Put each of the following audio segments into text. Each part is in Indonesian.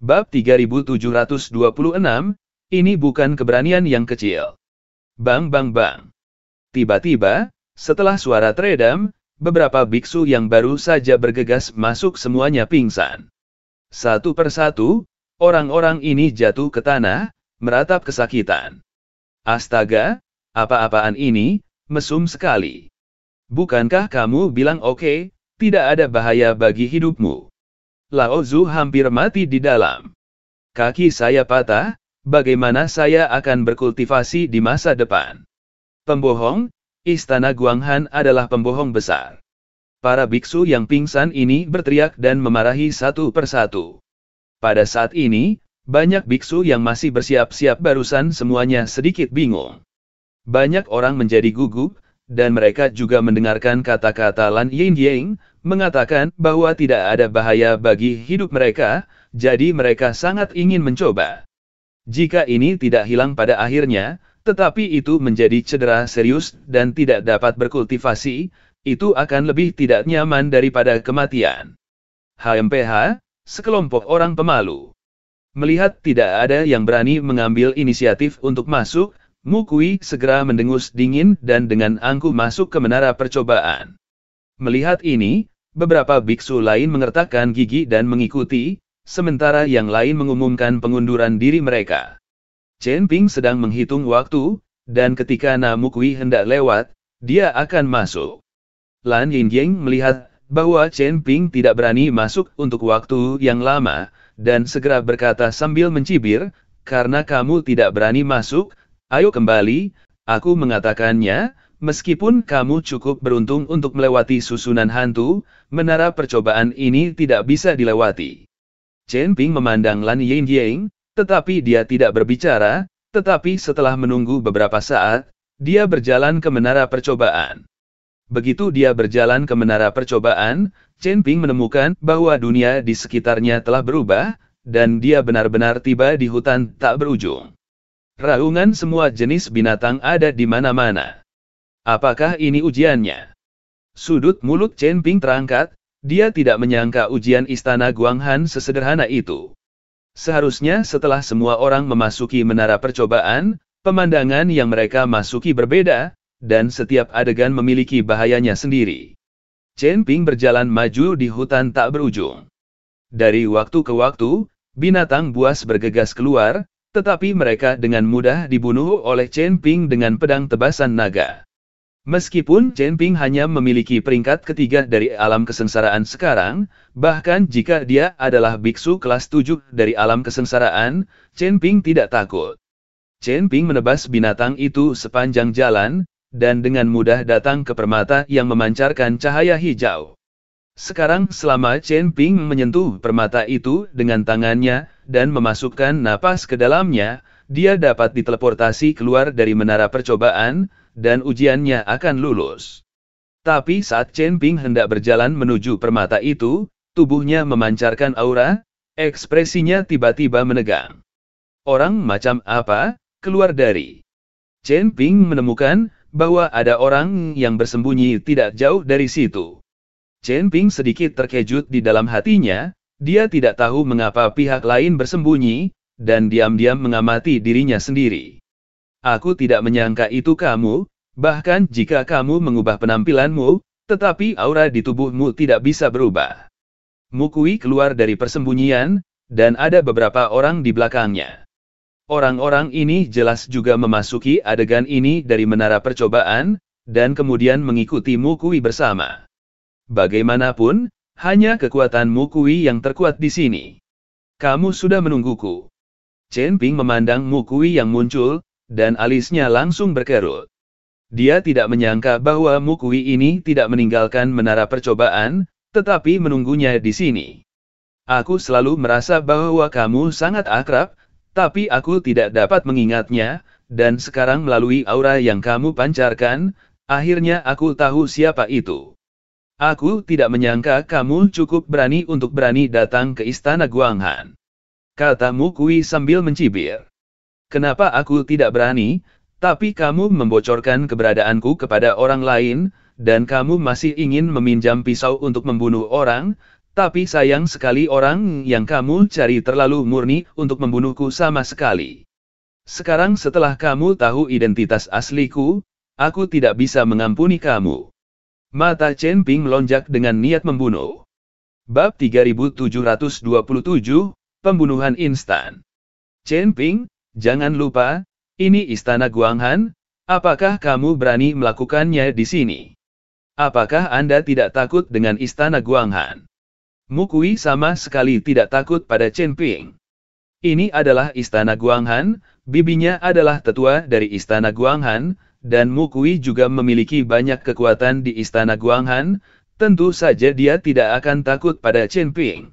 Bab 3726, ini bukan keberanian yang kecil. Bang bang bang. Tiba-tiba, setelah suara teredam, beberapa biksu yang baru saja bergegas masuk semuanya pingsan. Satu persatu, orang-orang ini jatuh ke tanah, meratap kesakitan. Astaga, apa-apaan ini, mesum sekali. Bukankah kamu bilang oke, tidak ada bahaya bagi hidupmu? Lao Zu hampir mati di dalam. Kaki saya patah, bagaimana saya akan berkultivasi di masa depan? Pembohong, Istana Guanghan adalah pembohong besar. Para biksu yang pingsan ini berteriak dan memarahi satu persatu. Pada saat ini, banyak biksu yang masih bersiap-siap barusan semuanya sedikit bingung. Banyak orang menjadi gugup, dan mereka juga mendengarkan kata-kata Lan Yingying, mengatakan bahwa tidak ada bahaya bagi hidup mereka, jadi mereka sangat ingin mencoba. Jika ini tidak hilang pada akhirnya, tetapi itu menjadi cedera serius dan tidak dapat berkultivasi, itu akan lebih tidak nyaman daripada kematian. HMPH, sekelompok orang pemalu. Melihat tidak ada yang berani mengambil inisiatif untuk masuk, Mu Kui segera mendengus dingin dan dengan angkuh masuk ke menara percobaan. Melihat ini, beberapa biksu lain mengertakkan gigi dan mengikuti, sementara yang lain mengumumkan pengunduran diri mereka. Chen Ping sedang menghitung waktu, dan ketika Mu Kui hendak lewat, dia akan masuk. Lan Yingying melihat bahwa Chen Ping tidak berani masuk untuk waktu yang lama, dan segera berkata sambil mencibir, karena kamu tidak berani masuk, ayo kembali, aku mengatakannya, meskipun kamu cukup beruntung untuk melewati susunan hantu, menara percobaan ini tidak bisa dilewati. Chen Ping memandang Lan Yingying, tetapi dia tidak berbicara, tetapi setelah menunggu beberapa saat, dia berjalan ke menara percobaan. Begitu dia berjalan ke menara percobaan, Chen Ping menemukan bahwa dunia di sekitarnya telah berubah, dan dia benar-benar tiba di hutan tak berujung. Raungan semua jenis binatang ada di mana-mana. Apakah ini ujiannya? Sudut mulut Chen Ping terangkat, dia tidak menyangka ujian Istana Guanghan sesederhana itu. Seharusnya setelah semua orang memasuki menara percobaan, pemandangan yang mereka masuki berbeda, dan setiap adegan memiliki bahayanya sendiri. Chen Ping berjalan maju di hutan tak berujung. Dari waktu ke waktu, binatang buas bergegas keluar, tetapi mereka dengan mudah dibunuh oleh Chen Ping dengan pedang tebasan naga. Meskipun Chen Ping hanya memiliki peringkat ketiga dari alam kesengsaraan sekarang, bahkan jika dia adalah biksu kelas 7 dari alam kesengsaraan, Chen Ping tidak takut. Chen Ping menebas binatang itu sepanjang jalan, dan dengan mudah datang ke permata yang memancarkan cahaya hijau. Sekarang selama Chen Ping menyentuh permata itu dengan tangannya, dan memasukkan napas ke dalamnya, dia dapat diteleportasi keluar dari menara percobaan, dan ujiannya akan lulus. Tapi saat Chen Ping hendak berjalan menuju permata itu, tubuhnya memancarkan aura, ekspresinya tiba-tiba menegang. Orang macam apa, keluar dari? Chen Ping menemukan bahwa ada orang yang bersembunyi tidak jauh dari situ. Chen Ping sedikit terkejut di dalam hatinya, dia tidak tahu mengapa pihak lain bersembunyi, dan diam-diam mengamati dirinya sendiri. Aku tidak menyangka itu kamu, bahkan jika kamu mengubah penampilanmu, tetapi aura di tubuhmu tidak bisa berubah. Mu Kui keluar dari persembunyian, dan ada beberapa orang di belakangnya. Orang-orang ini jelas juga memasuki adegan ini dari menara percobaan, dan kemudian mengikuti Mu Kui bersama. Bagaimanapun, hanya kekuatan Mu Kui yang terkuat di sini. Kamu sudah menungguku. Chen Ping memandang Mu Kui yang muncul, dan alisnya langsung berkerut. Dia tidak menyangka bahwa Mu Kui ini tidak meninggalkan menara percobaan, tetapi menunggunya di sini. Aku selalu merasa bahwa kamu sangat akrab, tapi aku tidak dapat mengingatnya, dan sekarang melalui aura yang kamu pancarkan, akhirnya aku tahu siapa itu. Aku tidak menyangka kamu cukup berani untuk berani datang ke Istana Guanghan. Kata Mu Kui sambil mencibir. Kenapa aku tidak berani, tapi kamu membocorkan keberadaanku kepada orang lain, dan kamu masih ingin meminjam pisau untuk membunuh orang, Tapi sayang sekali orang yang kamu cari terlalu murni untuk membunuhku sama sekali. Sekarang setelah kamu tahu identitas asliku, aku tidak bisa mengampuni kamu. Mata Chen Ping melonjak dengan niat membunuh. Bab 3727, Pembunuhan Instan. Chen Ping, jangan lupa, ini istana Guanghan, apakah kamu berani melakukannya di sini? Apakah Anda tidak takut dengan istana Guanghan? Mukui sama sekali tidak takut pada Chen Ping. Ini adalah istana Guanghan, bibinya adalah tetua dari istana Guanghan, dan Mukui juga memiliki banyak kekuatan di istana Guanghan, tentu saja dia tidak akan takut pada Chen Ping.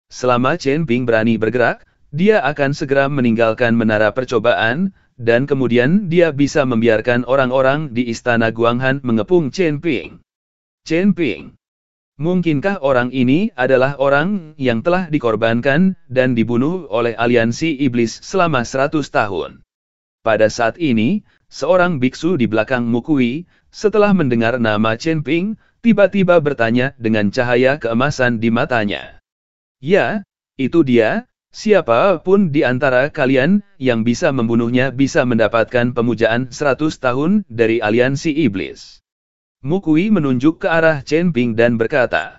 Selama Chen Ping berani bergerak, dia akan segera meninggalkan menara percobaan, dan kemudian dia bisa membiarkan orang-orang di istana Guanghan mengepung Chen Ping. Chen Ping. Mungkinkah orang ini adalah orang yang telah dikorbankan dan dibunuh oleh aliansi iblis selama 100 tahun? Pada saat ini, seorang biksu di belakang Mukui, setelah mendengar nama Chen Ping, tiba-tiba bertanya dengan cahaya keemasan di matanya. Ya, itu dia, siapapun di antara kalian yang bisa membunuhnya bisa mendapatkan pemujaan 100 tahun dari aliansi iblis. Mukui menunjuk ke arah Chen Ping dan berkata.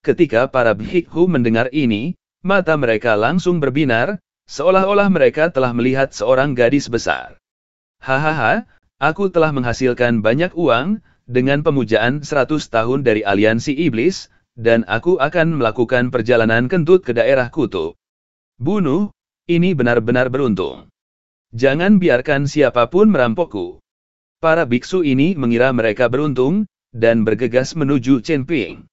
Ketika para bhikkhu mendengar ini, mata mereka langsung berbinar, seolah-olah mereka telah melihat seorang gadis besar. Hahaha, aku telah menghasilkan banyak uang, dengan pemujaan 100 tahun dari aliansi iblis, dan aku akan melakukan perjalanan kentut ke daerah kutub. Bunuh, ini benar-benar beruntung. Jangan biarkan siapapun merampokku. Para biksu ini mengira mereka beruntung, dan bergegas menuju Chen Ping.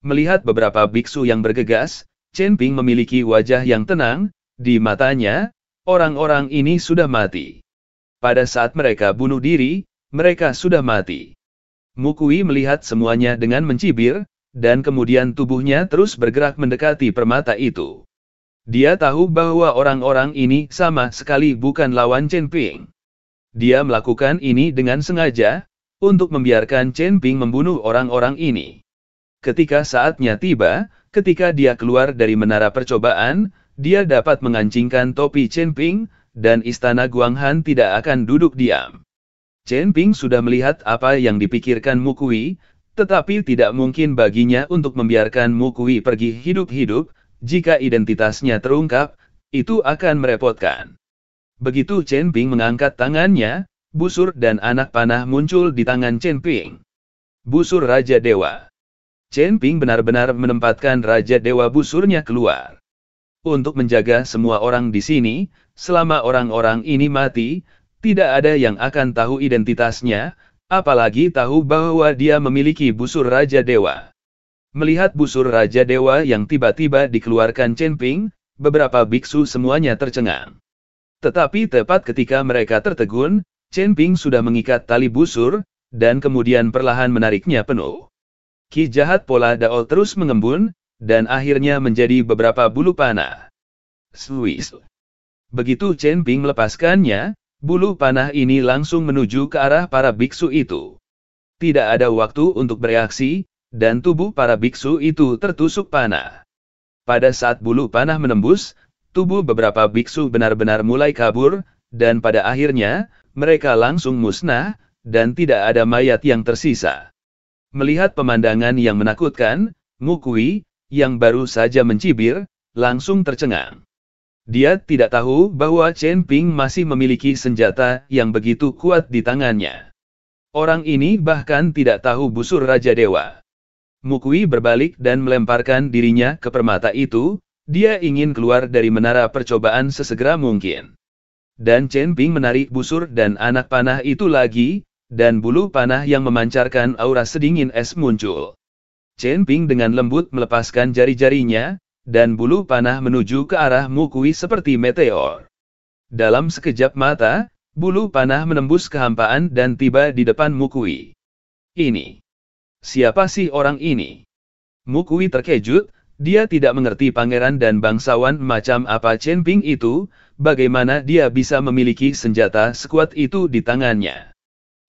Melihat beberapa biksu yang bergegas, Chen Ping memiliki wajah yang tenang, di matanya, orang-orang ini sudah mati. Pada saat mereka bunuh diri, mereka sudah mati. Mukui melihat semuanya dengan mencibir, dan kemudian tubuhnya terus bergerak mendekati permata itu. Dia tahu bahwa orang-orang ini sama sekali bukan lawan Chen Ping. Dia melakukan ini dengan sengaja, untuk membiarkan Chen Ping membunuh orang-orang ini. Ketika saatnya tiba, ketika dia keluar dari menara percobaan, dia dapat mengancingkan topi Chen Ping, dan istana Guanghan tidak akan duduk diam. Chen Ping sudah melihat apa yang dipikirkan Mukui, tetapi tidak mungkin baginya untuk membiarkan Mukui pergi hidup-hidup, jika identitasnya terungkap, itu akan merepotkan. Begitu Chen Ping mengangkat tangannya, busur dan anak panah muncul di tangan Chen Ping. Busur Raja Dewa. Chen Ping benar-benar menempatkan Raja Dewa busurnya keluar. Untuk menjaga semua orang di sini, selama orang-orang ini mati, tidak ada yang akan tahu identitasnya, apalagi tahu bahwa dia memiliki busur Raja Dewa. Melihat busur Raja Dewa yang tiba-tiba dikeluarkan Chen Ping, beberapa biksu semuanya tercengang. Tetapi tepat ketika mereka tertegun, Chen Ping sudah mengikat tali busur, dan kemudian perlahan menariknya penuh. Ki jahat pola Dao terus mengembun, dan akhirnya menjadi beberapa bulu panah. Swiss. Begitu Chen Ping melepaskannya, bulu panah ini langsung menuju ke arah para biksu itu. Tidak ada waktu untuk bereaksi, dan tubuh para biksu itu tertusuk panah. Pada saat bulu panah menembus, tubuh beberapa biksu benar-benar mulai kabur, dan pada akhirnya, mereka langsung musnah, dan tidak ada mayat yang tersisa. Melihat pemandangan yang menakutkan, Mukui, yang baru saja mencibir, langsung tercengang. Dia tidak tahu bahwa Chen Ping masih memiliki senjata yang begitu kuat di tangannya. Orang ini bahkan tidak tahu busur Raja Dewa. Mukui berbalik dan melemparkan dirinya ke permata itu. Dia ingin keluar dari menara percobaan sesegera mungkin. Dan Chen Ping menarik busur dan anak panah itu lagi, dan bulu panah yang memancarkan aura sedingin es muncul. Chen Ping dengan lembut melepaskan jari-jarinya, dan bulu panah menuju ke arah Mukui seperti meteor. Dalam sekejap mata, bulu panah menembus kehampaan dan tiba di depan Mukui. Ini. Siapa sih orang ini? Mukui terkejut. Dia tidak mengerti pangeran dan bangsawan macam apa Chen Ping itu, bagaimana dia bisa memiliki senjata sekuat itu di tangannya.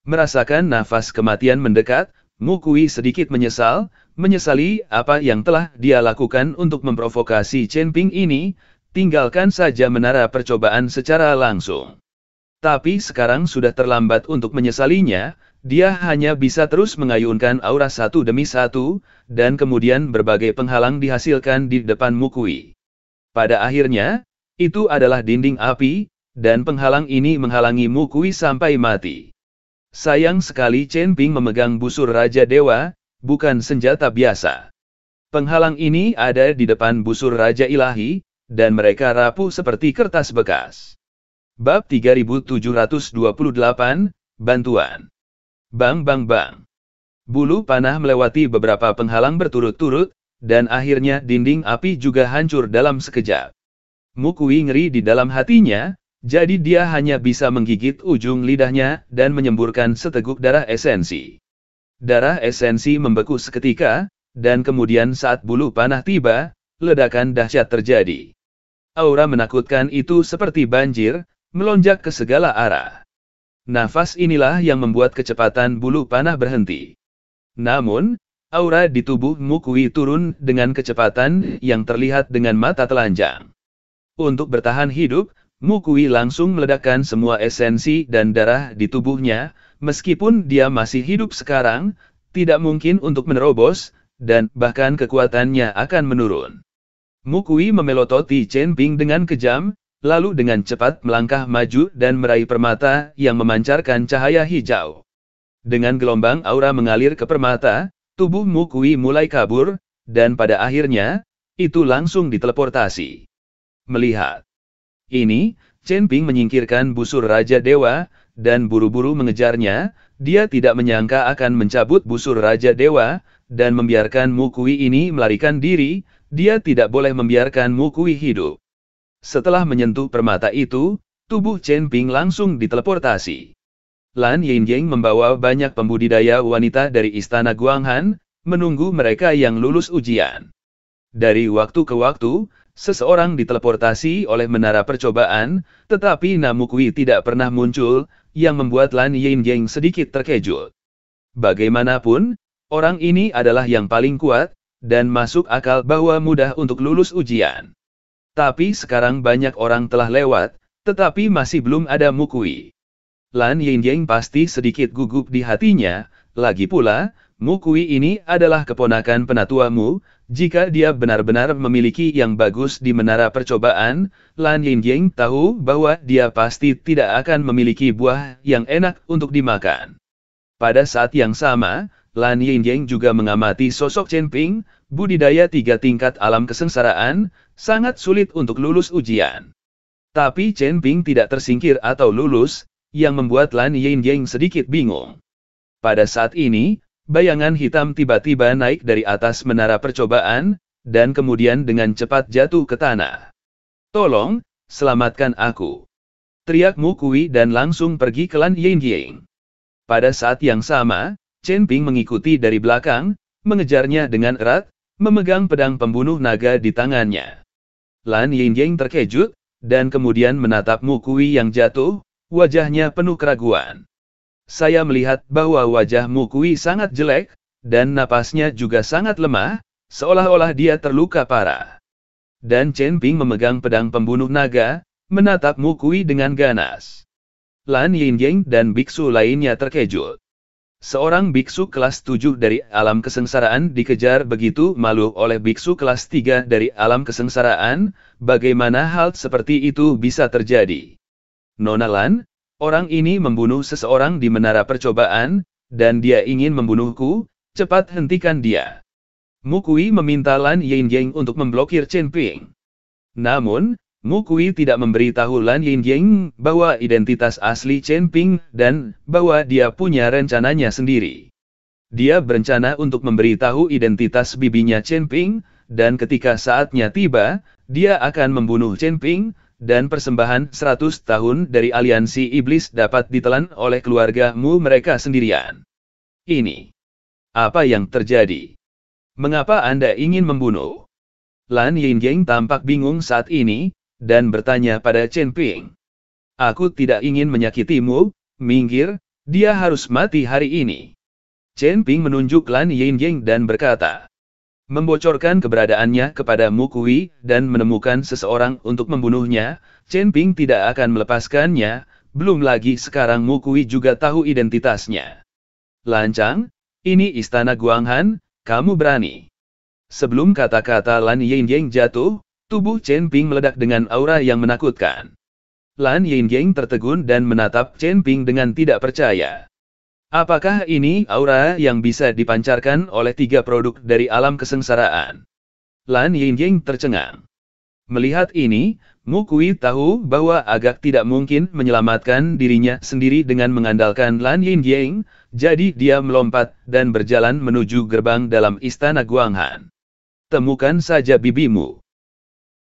Merasakan nafas kematian mendekat, Mu Kui sedikit menyesali apa yang telah dia lakukan untuk memprovokasi Chen Ping ini, tinggalkan saja menara percobaan secara langsung. Tapi sekarang sudah terlambat untuk menyesalinya, dia hanya bisa terus mengayunkan aura satu demi satu, dan kemudian berbagai penghalang dihasilkan di depan Mu Kui. Pada akhirnya, itu adalah dinding api, dan penghalang ini menghalangi Mu Kui sampai mati. Sayang sekali Chen Ping memegang busur Raja Dewa, bukan senjata biasa. Penghalang ini ada di depan busur Raja Ilahi, dan mereka rapuh seperti kertas bekas. Bab 3728, Bantuan. Bang bang bang. Bulu panah melewati beberapa penghalang berturut-turut, dan akhirnya dinding api juga hancur dalam sekejap. Mu Kui ngeri di dalam hatinya, jadi dia hanya bisa menggigit ujung lidahnya dan menyemburkan seteguk darah esensi. Darah esensi membeku seketika, dan kemudian saat bulu panah tiba, ledakan dahsyat terjadi. Aura menakutkan itu seperti banjir, melonjak ke segala arah. Nafas inilah yang membuat kecepatan bulu panah berhenti. Namun, aura di tubuh Mu Kui turun dengan kecepatan yang terlihat dengan mata telanjang. Untuk bertahan hidup, Mu Kui langsung meledakkan semua esensi dan darah di tubuhnya, meskipun dia masih hidup sekarang, tidak mungkin untuk menerobos, dan bahkan kekuatannya akan menurun. Mu Kui memelototi Chen Ping dengan kejam, lalu dengan cepat melangkah maju dan meraih permata yang memancarkan cahaya hijau. Dengan gelombang aura mengalir ke permata, tubuh Mu Kui mulai kabur, dan pada akhirnya, itu langsung diteleportasi. Melihat ini, Chen Ping menyingkirkan busur Raja Dewa, dan buru-buru mengejarnya. Dia tidak menyangka akan mencabut busur Raja Dewa, dan membiarkan Mu Kui ini melarikan diri. Dia tidak boleh membiarkan Mu Kui hidup. Setelah menyentuh permata itu, tubuh Chen Ping langsung diteleportasi. Lan Yingying membawa banyak pembudidaya wanita dari istana Guanghan, menunggu mereka yang lulus ujian. Dari waktu ke waktu, seseorang diteleportasi oleh menara percobaan, tetapi Mu Kui tidak pernah muncul, yang membuat Lan Yingying sedikit terkejut. Bagaimanapun, orang ini adalah yang paling kuat, dan masuk akal bahwa mudah untuk lulus ujian. Tapi sekarang banyak orang telah lewat, tetapi masih belum ada Mu Kui. Lan Yingying pasti sedikit gugup di hatinya, lagi pula, Mu Kui ini adalah keponakan penatuamu. Jika dia benar-benar memiliki yang bagus di menara percobaan, Lan Yingying tahu bahwa dia pasti tidak akan memiliki buah yang enak untuk dimakan. Pada saat yang sama, Lan Yingying juga mengamati sosok Chen Ping, budidaya 3 tingkat alam kesengsaraan, sangat sulit untuk lulus ujian. Tapi Chen Ping tidak tersingkir atau lulus, yang membuat Lan Yingying sedikit bingung. Pada saat ini, bayangan hitam tiba-tiba naik dari atas menara percobaan, dan kemudian dengan cepat jatuh ke tanah. "Tolong, selamatkan aku!" teriak Mu Kui dan langsung pergi ke Lan Yingying. Pada saat yang sama, Chen Ping mengikuti dari belakang, mengejarnya dengan erat, memegang pedang pembunuh naga di tangannya. Lan Yingying terkejut, dan kemudian menatap Mu Kui yang jatuh, wajahnya penuh keraguan. Saya melihat bahwa wajah Mu Kui sangat jelek, dan napasnya juga sangat lemah, seolah-olah dia terluka parah. Dan Chen Ping memegang pedang pembunuh naga, menatap Mu Kui dengan ganas. Lan Yingying dan biksu lainnya terkejut. Seorang biksu kelas 7 dari alam kesengsaraan dikejar begitu malu oleh biksu kelas 3 dari alam kesengsaraan, bagaimana hal seperti itu bisa terjadi? Nona Lan, orang ini membunuh seseorang di menara percobaan, dan dia ingin membunuhku, cepat hentikan dia. Mu Kui meminta Lan Yingying untuk memblokir Chen Ping. Namun, Mu Kui tidak memberitahu Lan Yingying bahwa identitas asli Chen Ping, dan bahwa dia punya rencananya sendiri. Dia berencana untuk memberitahu identitas bibinya Chen Ping, dan ketika saatnya tiba, dia akan membunuh Chen Ping, dan persembahan 100 tahun dari aliansi iblis dapat ditelan oleh keluargamu mereka sendirian. Ini. Apa yang terjadi? Mengapa Anda ingin membunuh? Lan Yingying tampak bingung saat ini, dan bertanya pada Chen Ping. Aku tidak ingin menyakitimu, minggir, dia harus mati hari ini. Chen Ping menunjuk Lan Yingying dan berkata, membocorkan keberadaannya kepada Mu Kui dan menemukan seseorang untuk membunuhnya, Chen Ping tidak akan melepaskannya, belum lagi sekarang Mu Kui juga tahu identitasnya. Lancang, ini istana Guanghan, kamu berani. Sebelum kata-kata Lan Yingying jatuh, tubuh Chen Ping meledak dengan aura yang menakutkan. Lan Yingying tertegun dan menatap Chen Ping dengan tidak percaya. Apakah ini aura yang bisa dipancarkan oleh 3 produk dari alam kesengsaraan? Lan Yingying tercengang. Melihat ini, Mu Kui tahu bahwa agak tidak mungkin menyelamatkan dirinya sendiri dengan mengandalkan Lan Yingying, jadi dia melompat dan berjalan menuju gerbang dalam istana Guanghan. Temukan saja bibimu.